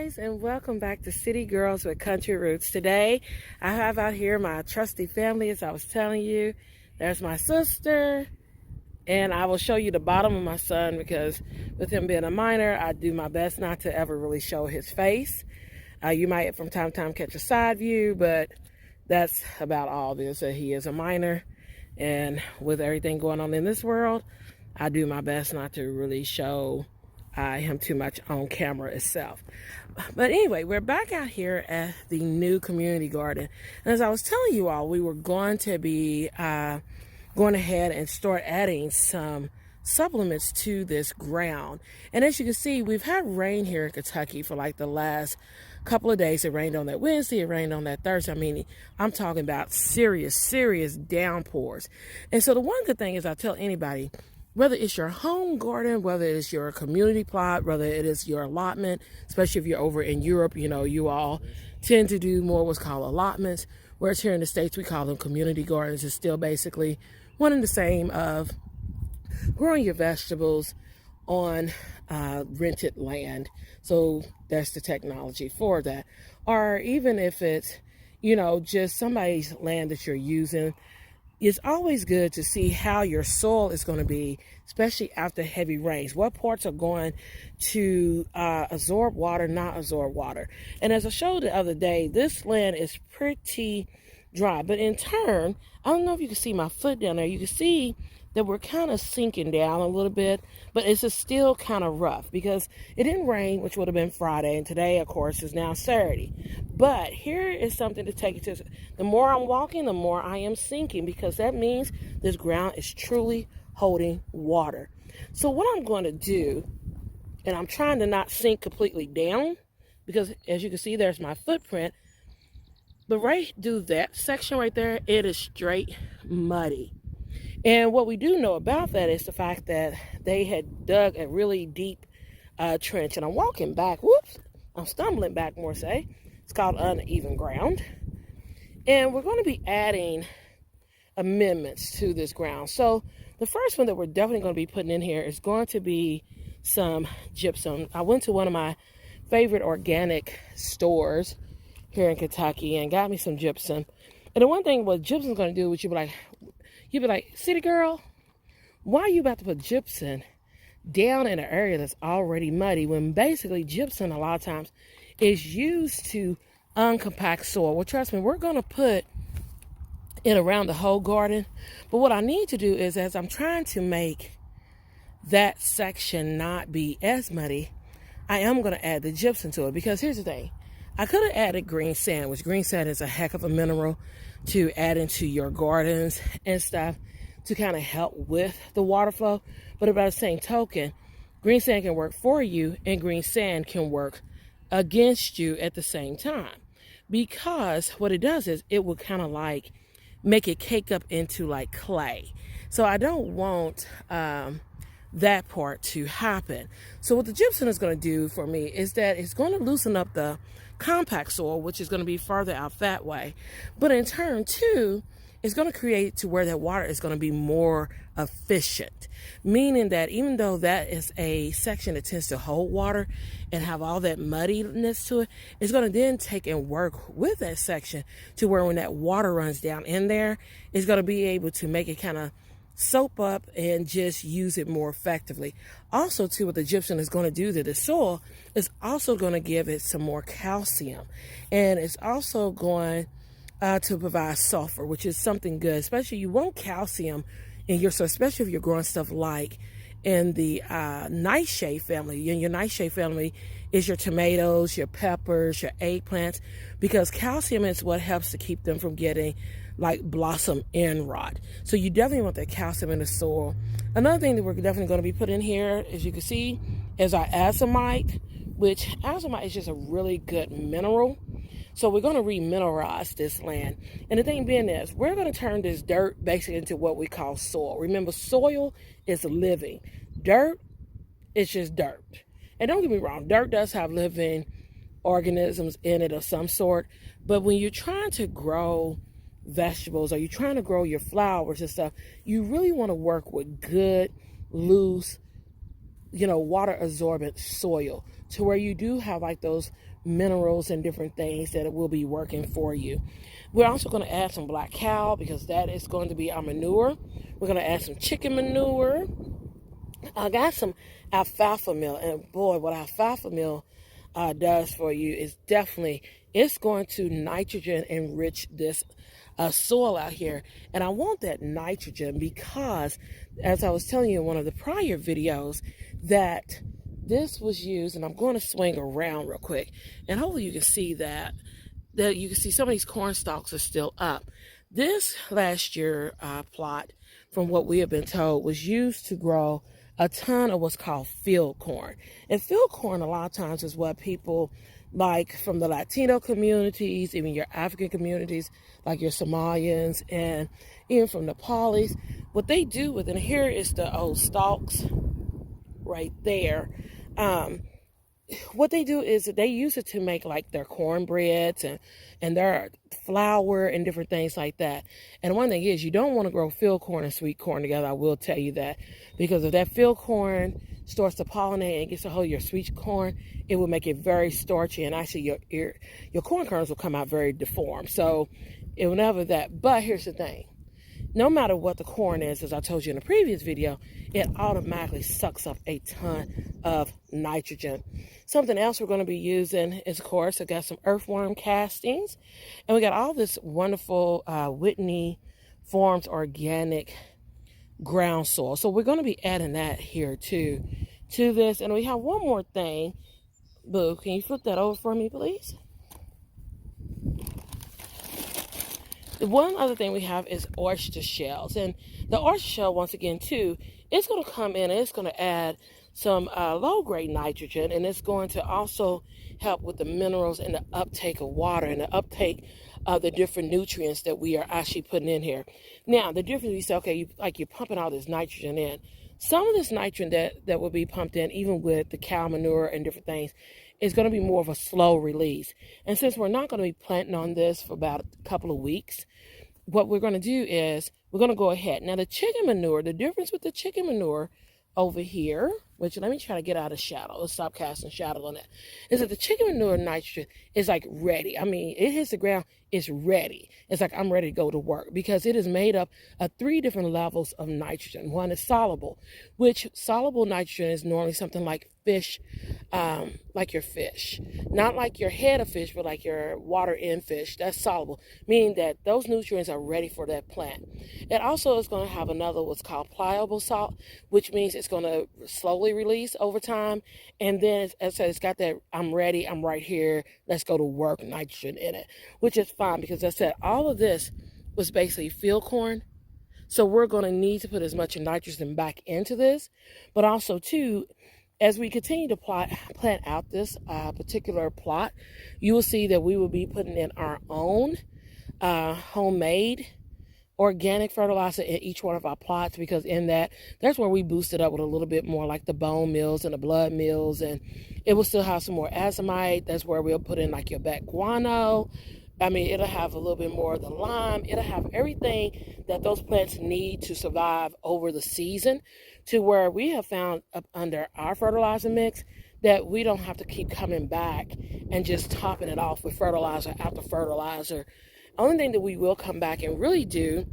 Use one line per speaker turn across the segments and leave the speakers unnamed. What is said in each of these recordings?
guys, and welcome back to City Girls with Country Roots. Today I have out here my trusty family, as I was telling you. There's my sister, and I will show you the bottom of my son because with him being a minor, I do my best not to ever really show his face. You might from time to time catch a side view, but that's about all this. He is a minor, and with everything going on in this world, I do my best not to really show him too much on camera itself. But anyway, we're back out here at the new community garden. And as I was telling you all, we were going to be going ahead and start adding some supplements to this ground. And as you can see, we've had rain here in Kentucky for like the last couple of days. It rained on that Wednesday, it rained on that Thursday. I mean, I'm talking about serious downpours. And so the one good thing is, I tell anybody, whether it's your home garden, whether it's your community plot, whether it is your allotment, especially if you're over in Europe, you know, you all tend to do more what's called allotments, whereas here in the States, we call them community gardens. It's still basically one and the same of growing your vegetables on rented land. So that's the technology for that. Or even if it's, you know, just somebody's land that you're using, it's always good to see how your soil is going to be, especially after heavy rains. What parts are going to absorb water, not absorb water. And as I showed the other day, this land is pretty dry. But in turn, I don't know if you can see my foot down there. You can see that we're kind of sinking down a little bit, but it's just still kind of rough because it didn't rain, which would have been Friday, and today, of course, is now Saturday. But here is something to take you to. The more I'm walking, the more I am sinking, because that means this ground is truly holding water. So what I'm going to do, and I'm trying to not sink completely down, because as you can see, there's my footprint, but right through that section right there, it is straight muddy. And what we do know about that is the fact that they had dug a really deep trench. And I'm walking back. Whoops. I'm stumbling back, more say. It's called uneven ground. And we're going to be adding amendments to this ground. So the first one that we're definitely going to be putting in here is going to be some gypsum. I went to one of my favorite organic stores here in Kentucky and got me some gypsum. And the one thing what gypsum is going to do, which you'd be like, city girl, why are you about to put gypsum down in an area that's already muddy, when basically gypsum a lot of times is used to uncompact soil? Well, trust me, we're going to put it around the whole garden. But what I need to do is, as I'm trying to make that section not be as muddy, I am going to add the gypsum to it. Because here's the thing. I could have added green sand, which green sand is a heck of a mineral to add into your gardens and stuff to kind of help with the water flow. But by the same token, green sand can work for you and green sand can work against you at the same time. Because what it does is it will kind of like make it cake up into like clay. So I don't want that part to happen. So what the gypsum is going to do for me is that it's going to loosen up the compact soil, which is going to be farther out that way. But in turn, too, it's going to create to where that water is going to be more efficient. Meaning that even though that is a section that tends to hold water and have all that muddiness to it, it's going to then take and work with that section to where when that water runs down in there, it's going to be able to make it kind of soap up and just use it more effectively. Also, too, what the gypsum is going to do to the soil is also going to give it some more calcium, and it's also going to provide sulfur, which is something good. Especially you want calcium in your soil, especially if you're growing stuff like in the nightshade family. In your nightshade family is your tomatoes, your peppers, your eggplants, because calcium is what helps to keep them from getting like blossom end rot. So you definitely want that calcium in the soil. Another thing that we're definitely going to be putting in here, as you can see, is our Azomite, which Azomite is just a really good mineral. So we're going to remineralize this land. And the thing being is, we're going to turn this dirt basically into what we call soil. Remember, soil is living. Dirt is just dirt. And don't get me wrong, dirt does have living organisms in it of some sort. But when you're trying to grow vegetables or you're trying to grow your flowers and stuff, you really want to work with good, loose, water absorbent soil. to where you do have like those minerals and different things that will be working for you. We're also going to add some black cow because that is going to be our manure. We're going to add some chicken manure. I got some alfalfa meal, and boy, what alfalfa meal does for you is definitely, it's going to nitrogen enrich this soil out here. And I want that nitrogen because, as I was telling you in one of the prior videos, that this was used, and I'm going to swing around real quick, and hopefully you can see that you can see some of these corn stalks are still up. This last year plot, from what we have been told, was used to grow a ton of what's called field corn. And field corn a lot of times is what people like from the Latino communities, even your African communities, like your Somalians, and even from Nepalis. What they do with it, and here is the old stalks right there. What they do is that they use it to make like their cornbreads and their flour and different things like that. And one thing is, you don't want to grow field corn and sweet corn together. I will tell you that, because if that field corn starts to pollinate and gets a hold of your sweet corn, it will make it very starchy, and actually your corn kernels will come out very deformed. So it will never that. But here's the thing. No matter what the corn is, as I told you in a previous video, it automatically sucks up a ton of nitrogen. Something else we're going to be using is, of course, I got some earthworm castings. And we got all this wonderful Whitney Farms organic ground soil. So we're going to be adding that here too to this. And we have one more thing. Boo, can you flip that over for me, please? The one other thing we have is oyster shells. And the oyster shell, once again, too, it's going to come in and it's going to add some low-grade nitrogen, and it's going to also help with the minerals and the uptake of water and the uptake of the different nutrients that we are actually putting in here. Now, the difference, you say, okay, you're pumping all this nitrogen in. Some of this nitrogen that will be pumped in, even with the cow manure and different things, is going to be more of a slow release. And since we're not going to be planting on this for about a couple of weeks, what we're going to do is we're going to go ahead. Now, the chicken manure, the difference with the chicken manure over here, which let me try to get out of shadow. Let's stop casting shadow on that. Is that the chicken manure nitrogen is like ready. I mean, it hits the ground, it's ready. It's like I'm ready to go to work because it is made up of 3 different levels of nitrogen. One is soluble, which soluble nitrogen is normally something like fish, like your fish. Not like your head of fish, but like your water in fish. That's soluble, meaning that those nutrients are ready for that plant. It also is going to have another what's called pliable salt, which means it's going to slowly release over time. And then, as I said, it's got that I'm ready, I'm right here, let's go to work nitrogen in it, which is fine because, as I said, all of this was basically field corn. So we're going to need to put as much nitrogen back into this, but also, too, as we continue to plant out this particular plot, you will see that we will be putting in our own homemade organic fertilizer in each one of our plots, because in that's where we boost it up with a little bit more like the bone meals and the blood meals, and it will still have some more azomite. That's where we'll put in like your back guano. I mean, it'll have a little bit more of the lime. It'll have everything that those plants need to survive over the season, to where we have found up under our fertilizer mix that we don't have to keep coming back and just topping it off with fertilizer after fertilizer. Only thing that we will come back and really do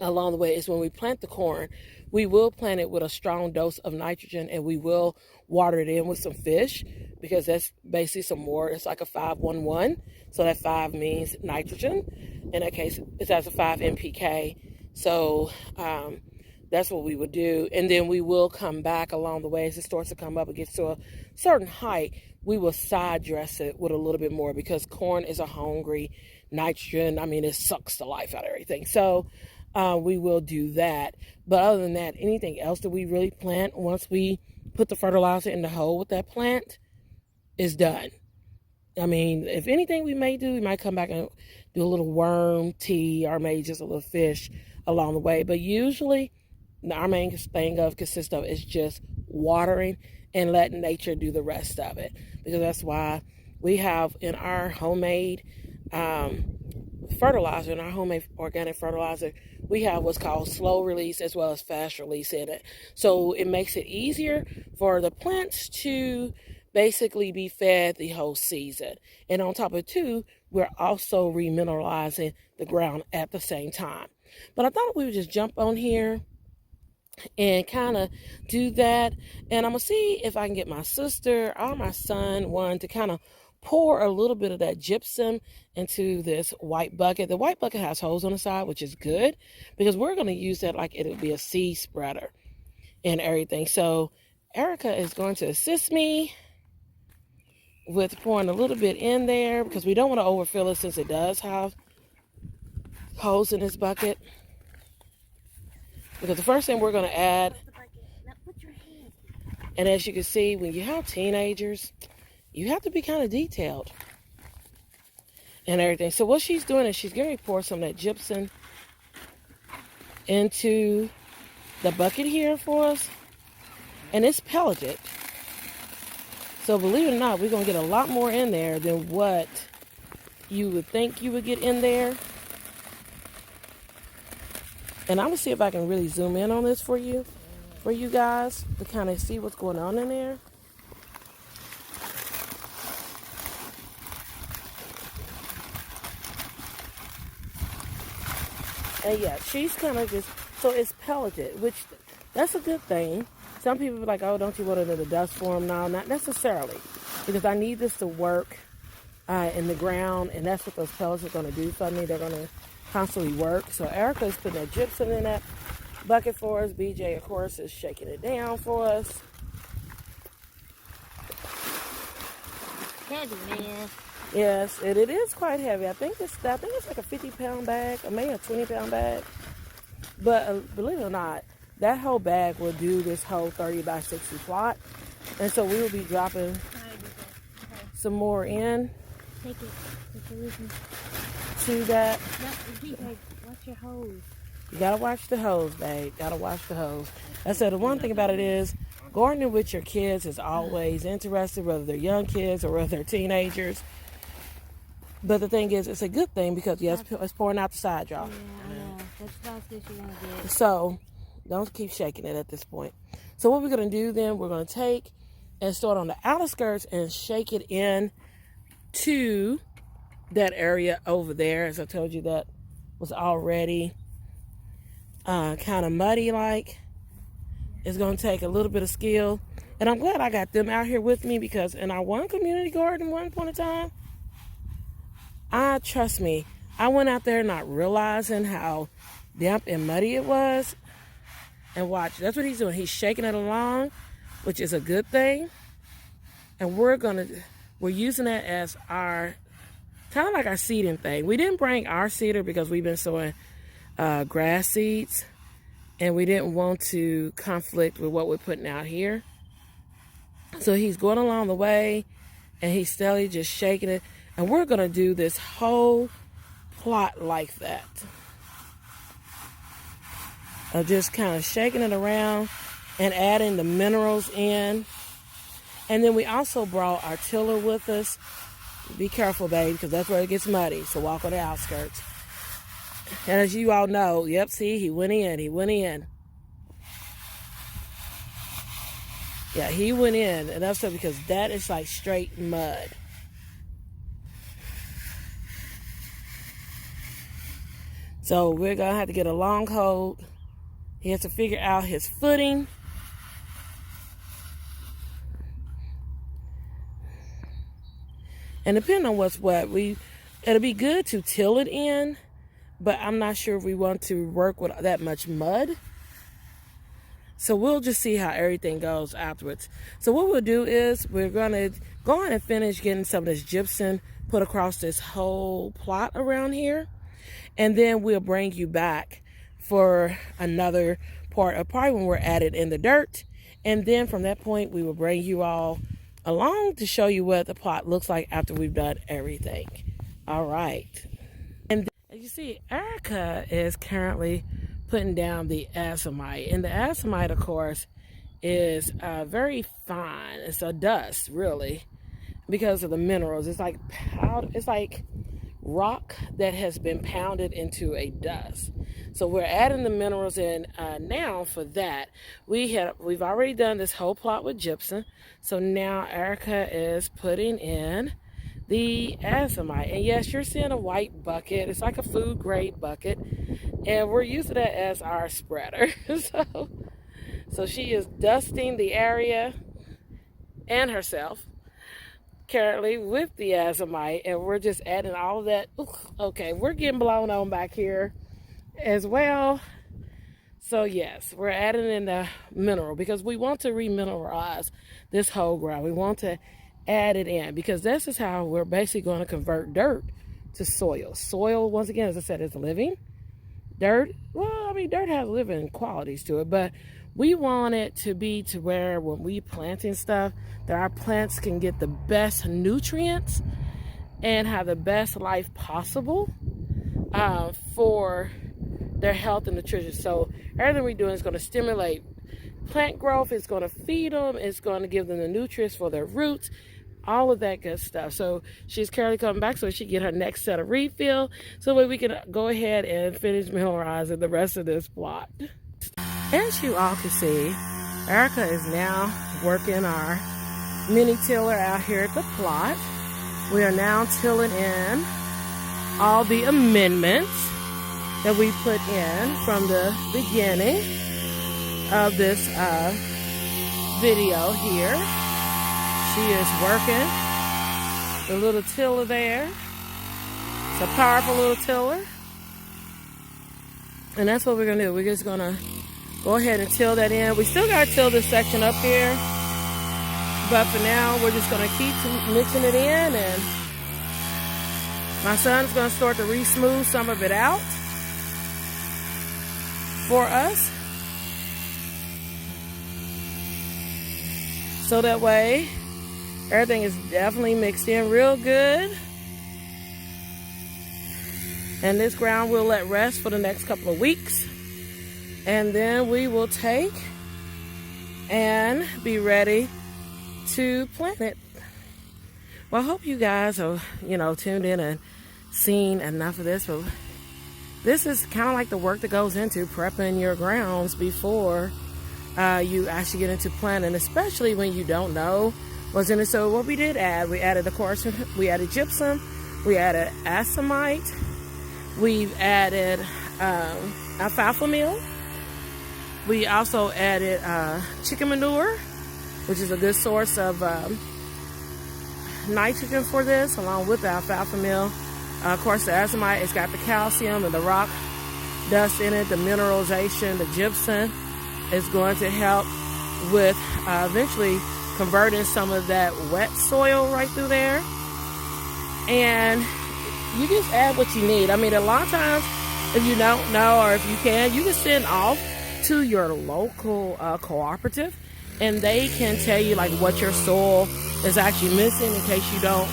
along the way is when we plant the corn, we will plant it with a strong dose of nitrogen, and we will water it in with some fish, because that's basically some more. It's like a 5-1-1. So that 5 means nitrogen. In that case, it has a 5 NPK. So that's what we would do. And then we will come back along the way as it starts to come up and gets to a certain height. We will side dress it with a little bit more, because corn is a hungry nitrogen. I mean, it sucks the life out of everything. So we will do that. But other than that, anything else that we really plant, once we put the fertilizer in the hole with that plant, is done. I mean, if anything we may do, we might come back and do a little worm tea, or maybe just a little fish along the way. But usually, our main thing consists of is just watering and letting nature do the rest of it. Because that's why we have in our homemade fertilizer, in our homemade organic fertilizer, we have what's called slow release as well as fast release in it. So it makes it easier for the plants to basically be fed the whole season. And on top of it too, we're also remineralizing the ground at the same time. But I thought we would just jump on here and kind of do that. And I'm going to see if I can get my sister or my son one to kind of pour a little bit of that gypsum into this white bucket. The white bucket has holes on the side, which is good because we're going to use that like it'll be a seed spreader and everything. So Erica is going to assist me with pouring a little bit in there because we don't want to overfill it since it does have holes in this bucket. Because the first thing we're going to add, and as you can see, when you have teenagers, you have to be kind of detailed and everything. So what she's doing is she's going to pour some of that gypsum into the bucket here for us. And it's pelleted. So believe it or not, we're going to get a lot more in there than what you would think you would get in there. And I'm going to see if I can really zoom in on this for you guys to kind of see what's going on in there. And yeah, she's kind of just, so it's pelleted, which that's a good thing. Some people are like, oh, don't you want it in the dust form? No, not necessarily. Because I need this to work in the ground, and that's what those pellets are going to do. So I need they're going to constantly work. So Erica is putting that gypsum in that bucket for us. BJ, of course, is shaking it down for us.
Heavy, man.
Yes, and it is quite heavy. I think it's like a 50-pound bag, or maybe a 20-pound bag. But believe it or not, that whole bag will do this whole 30 by 60 plot. And so we will be dropping some more in.
Take it.
To that.
Watch your hose.
You gotta watch the hose, babe. Gotta watch the hose. I said the one thing about it is gardening with your kids is always interesting, whether they're young kids or whether they're teenagers. But the thing is, it's a good thing because yes, it's pouring out the side draw.
Yeah, I know. That's about what you want to get.
So don't keep shaking it at this point. So what we're gonna do then, we're gonna take and start on the outer skirts and shake it in to that area over there. As I told you, that was already kind of muddy like. It's going to take a little bit of skill, and I'm glad I got them out here with me because in our one community garden one point in time, trust me, I went out there not realizing how damp and muddy it was. And watch, that's what he's doing. He's shaking it along, which is a good thing. And we're using that as our kind of like our seeding thing. We didn't bring our seeder because we've been sowing grass seeds, and we didn't want to conflict with what we're putting out here. So he's going along the way, and he's steadily just shaking it. And we're going to do this whole plot like that. Of just kind of shaking it around and adding the minerals in. And then we also brought our tiller with us. Be careful, babe, because that's where it gets muddy. So walk on the outskirts. And as you all know, yep, see, he went in. Yeah, he went in. And that's because that is like straight mud. So we're going to have to get a long hold. He has to figure out his footing. And depending on what's what, it'll be good to till it in, but I'm not sure if we want to work with that much mud. So we'll just see how everything goes afterwards. So what we'll do is we're going to go on and finish getting some of this gypsum put across this whole plot around here. And then we'll bring you back for another part of probably when we're at it in the dirt. And then from that point, we will bring you all along to show you what the plot looks like after we've done everything. All right. And as you see, Erica is currently putting down the Azomite. And the Azomite, of course, is very fine. It's a dust, really, because of the minerals. It's like powder. It's like rock that has been pounded into a dust. So we're adding the minerals in now for that. We've already done this whole plot with gypsum. So now Erica is putting in the Azomite. And yes, you're seeing a white bucket. It's like a food grade bucket. And we're using that as our spreader. So she is dusting the area and herself currently with the Azomite. And we're just adding all of that. Ooh, okay, we're getting blown on back here as well. So yes, we're adding in the mineral because we want to remineralize this whole ground. We want to add it in because this is how we're basically going to convert dirt to soil. Soil, once again, as I said, is living. Dirt, well, I mean, dirt has living qualities to it, but we want it to be to where when we planting stuff, that our plants can get the best nutrients and have the best life possible for their health and nutrition. So everything we're doing is going to stimulate plant growth. It's going to feed them. It's going to give them the nutrients for their roots, all of that good stuff. So she's currently coming back so she can get her next set of refill so that we can go ahead and finish mineralizing the rest of this plot. As you all can see, Erica is now working our mini tiller out here at the plot. We are now tilling in all the amendments that we put in from the beginning of this video here. She is working the little tiller there. It's a powerful little tiller. And that's what we're going to do. We're just going to go ahead and till that in. We still got to till this section up here. But for now, we're just going to keep mixing it in. And my son's going to start to re-smooth some of it out for us. So that way, everything is definitely mixed in real good. And this ground we'll let rest for the next couple of weeks. And then we will take and be ready to plant it. Well, I hope you guys are, tuned in and seen enough of this. But this is kind of like the work that goes into prepping your grounds before you actually get into planting, especially when you don't know what's in it. So what we did add, we added, of course, we added gypsum, we added Azomite, we've added alfalfa meal. We also added chicken manure, which is a good source of nitrogen for this, along with the alfalfa meal. Of course, the Azomite, it's got the calcium and the rock dust in it, the mineralization, the gypsum is going to help with eventually converting some of that wet soil right through there. And you just add what you need. I mean, a lot of times, if you don't know or if you can send off to your local cooperative, and they can tell you like what your soil is actually missing in case you don't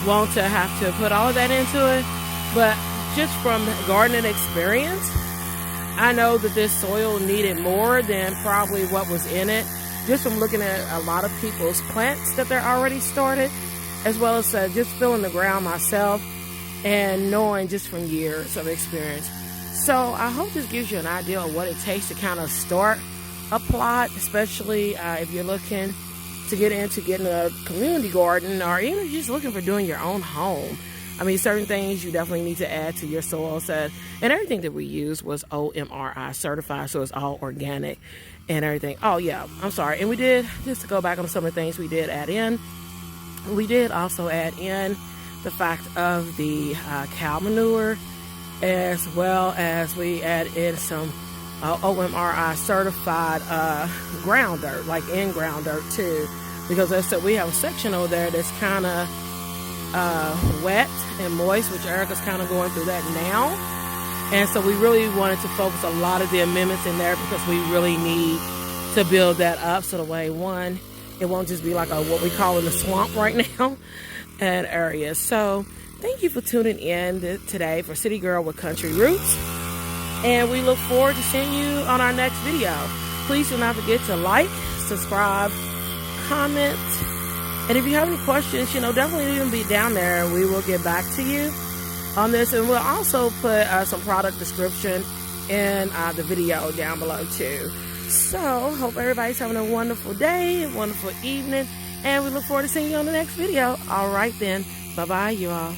want to have to put all of that into it. But just from gardening experience, I know that this soil needed more than probably what was in it, just from looking at a lot of people's plants that they're already started, as well as just filling the ground myself and knowing just from years of experience. So I hope this gives you an idea of what it takes to kind of start a plot, especially if you're looking to get into getting a community garden, or even just looking for doing your own home. I mean, certain things you definitely need to add to your soil set. And everything that we used was OMRI certified, so it's all organic and everything. Oh, yeah, I'm sorry. And we did, just to go back on some of the things we did add in, we did also add in the fact of the cow manure, as well as we add in some OMRI certified ground dirt, like in-ground dirt too. Because as I said, we have a section over there that's kind of wet and moist, which Erica's kind of going through that now. And so we really wanted to focus a lot of the amendments in there because we really need to build that up so the way, one, it won't just be like what we call in a swamp right now and areas. So thank you for tuning in today for City Girl with Country Roots. And we look forward to seeing you on our next video. Please do not forget to like, subscribe, comment. And if you have any questions, definitely leave them down there and we will get back to you. on this, and we'll also put some product description in the video down below too. So hope everybody's having a wonderful day, a wonderful evening, and we look forward to seeing you on the next video. All right then, bye bye you all.